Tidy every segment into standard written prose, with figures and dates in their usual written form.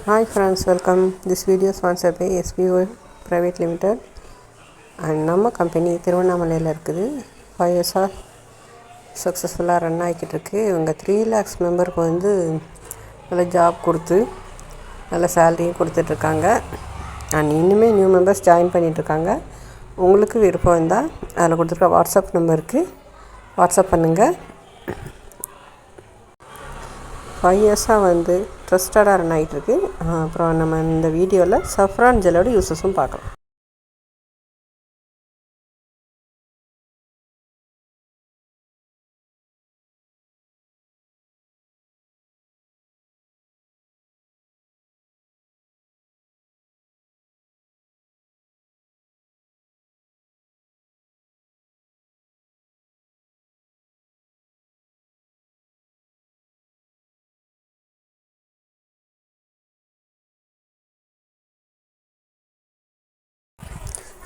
Hi friends, welcome. This video is sponsored by SBO Private Limited and நம்ம company திருவண்ணாமலையில் இருக்குது. 5 years சக்ஸஸ்ஃபுல்லாக run ஆகிக்கிட்டு இருக்குது. இவங்க 3 lakhs மெம்பருக்கு வந்து நல்ல ஜாப் கொடுத்து நல்ல சேலரியும் கொடுத்துட்ருக்காங்க. அண்ட் இன்னுமே நியூ மெம்பர்ஸ் ஜாயின் பண்ணிகிட்ருக்காங்க. உங்களுக்கு விருப்பம் இருந்தால் அதில் கொடுத்துருக்க வாட்ஸ்அப் நம்பருக்கு வாட்ஸ்அப் பண்ணுங்கள். 5 years வந்து ட்ரஸ்டடாக ரன் ஆகிட்டுருக்கு. அப்புறம் நம்ம இந்த வீடியோவில் சஃப்ரான் ஜெல்லோட யூஸஸும் பார்க்கலாம்.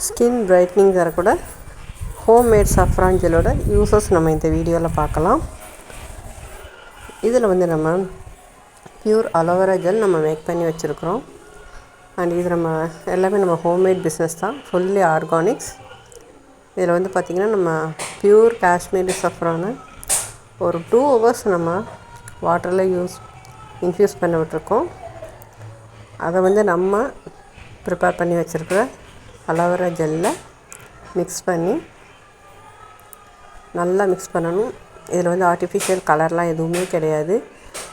ஸ்கின் பிரைட்னிங் தரக்கூட ஹோம்மேட் சஃப்ரான் ஜெல்லோட யூஸஸ் நம்ம இந்த வீடியோவில் பார்க்கலாம். இதில் வந்து நம்ம பியூர் அலோவேரா ஜெல் நம்ம மேக் பண்ணி வச்சுருக்குறோம். அண்ட் இது நம்ம எல்லாமே நம்ம ஹோம்மேட் பிஸ்னஸ் தான், ஃபுல்லி ஆர்கானிக்ஸ். இதில் வந்து பார்த்திங்கன்னா நம்ம பியூர் காஷ்மீரி சஃப்ரானை ஒரு 2 hours நம்ம வாட்டரில் இன்ஃப்யூஸ் பண்ண விட்டுருக்கோம். அதை வந்து நம்ம ப்ரிப்பேர் பண்ணி வச்சுருக்கிற அலோவேரா ஜெல்லில் மிக்ஸ் பண்ணி நல்லா மிக்ஸ் பண்ணணும். இதில் வந்து ஆர்டிஃபிஷியல் கலர்லாம் எதுவுமே கிடையாது.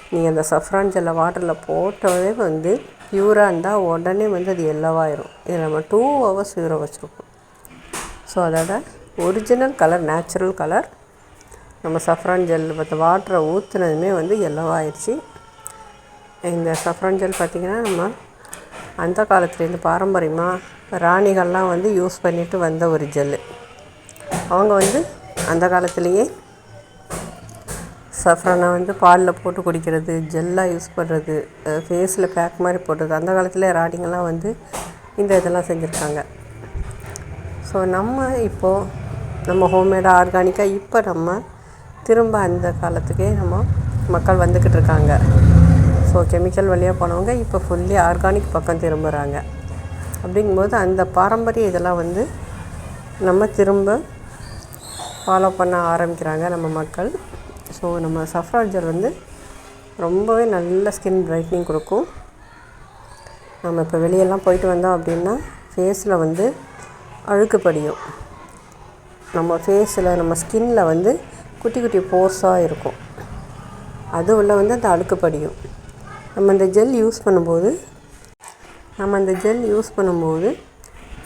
நீங்கள் அந்த சஃப்ரான் ஜெல்லை வாட்டரில் போட்டவே வந்து பியூராக இருந்தால் உடனே வந்து அது எல்லோவாயிரும். இதில் நம்ம 2 hours ஊற வச்சுருக்கோம். ஸோ அதோட ஒரிஜினல் கலர், நேச்சுரல் கலர் நம்ம சஃப்ரான் ஜெல் வாட்டரை ஊற்றுனதுமே வந்து எல்லோவாயிடுச்சு. இந்த சஃப்ரான் ஜெல் பார்த்திங்கன்னா நம்ம அந்த காலத்துலேருந்து பாரம்பரியமாக ராணிகள்லாம் வந்து யூஸ் பண்ணிட்டு வந்த ஒரு ஜெல்லு. அவங்க வந்து அந்த காலத்துலேயே சஃப்ரானை வந்து பாலில் போட்டு குடிக்கிறது, ஜெல்லாக யூஸ் பண்ணுறது, ஃபேஸில் பேக் மாதிரி போடுறது, அந்த காலத்தில் ராணிகள்லாம் வந்து இந்த இதெல்லாம் செஞ்சுருக்காங்க. ஸோ நம்ம இப்போது நம்ம ஹோம்மேடாக ஆர்கானிக்காக இப்போ நம்ம திரும்ப அந்த காலத்துக்கே நம்ம மக்கள் வந்துக்கிட்டு இருக்காங்க. ஸோ கெமிக்கல் வழியாக போனவங்க இப்போ ஃபுல்லி ஆர்கானிக் பக்கம் திரும்புகிறாங்க. அப்படிங்கும்போது அந்த பாரம்பரிய இதெல்லாம் வந்து நம்ம திரும்ப ஃபாலோ பண்ண ஆரம்பிக்கிறாங்க நம்ம மக்கள். ஸோ நம்ம சஃப்ரான் ஜெல் வந்து ரொம்பவே நல்ல ஸ்கின் பிரைட்னிங் கொடுக்கும். நம்ம இப்போ வெளியெல்லாம் போயிட்டு வந்தோம் அப்படின்னா ஃபேஸில் வந்து அழுக்கு படியும். நம்ம ஃபேஸில் நம்ம ஸ்கின்னில் வந்து குட்டி குட்டி போர்ஸாக இருக்கும். அது உள்ள வந்து அந்த அழுக்கு படியும். நம்ம அந்த ஜெல் யூஸ் பண்ணும்போது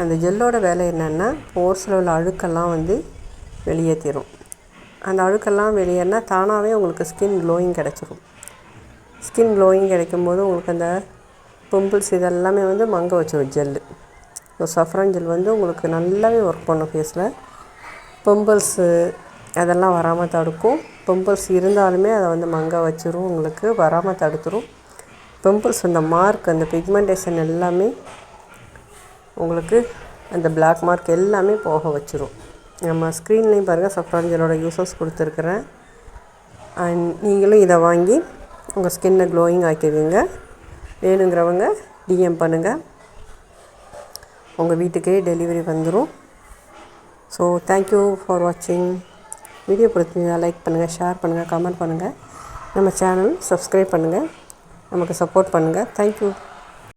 அந்த ஜெல்லோட வேலை என்னென்னா போர்ஸில் உள்ள அழுக்கெல்லாம் வந்து வெளியேற்றிடும். அந்த அழுக்கெல்லாம் வெளியேறினா தானாகவே உங்களுக்கு ஸ்கின் க்ளோயிங் கிடச்சிரும். ஸ்கின் க்ளோயிங் கிடைக்கும்போது உங்களுக்கு அந்த பிம்பிள்ஸ் இதெல்லாமே வந்து மங்க வச்சிடும் ஜெல்லு. ஸோ சஃப்ரான் ஜெல் வந்து உங்களுக்கு நல்லாவே ஒர்க் பண்ணும். ஃபேஸில் பிம்பிள்ஸு அதெல்லாம் வராமல் தடுக்கும். பிம்பிள்ஸ் இருந்தாலுமே அதை வந்து மங்க வச்சிரும், உங்களுக்கு வராமல் தடுத்துரும். பிம்பிள்ஸ், அந்த மார்க், அந்த பிக்மெண்டேஷன் எல்லாமே உங்களுக்கு அந்த பிளாக் மார்க் எல்லாமே போக வச்சிரும். நம்ம ஸ்க்ரீன்லேயும் பாருங்கள் சஃப்ரான் ஜெல்லோட யூஸஸ் கொடுத்துருக்குறேன். அண்ட் நீங்களும் இதை வாங்கி உங்கள் ஸ்கின்னை க்ளோயிங் ஆக்கிடுவீங்க. வேணுங்கிறவங்க டிஎம் பண்ணுங்கள், உங்கள் வீட்டுக்கே டெலிவரி வந்துடும். ஸோ தேங்க்யூ ஃபார் வாட்சிங். வீடியோ பிடிச்சிருந்தா லைக் பண்ணுங்கள், ஷேர் பண்ணுங்கள், கமெண்ட் பண்ணுங்கள். நம்ம சேனல் சப்ஸ்கிரைப் பண்ணுங்கள், நமக்கு சப்போர்ட் பண்ணுங்கள். தேங்க்யூ.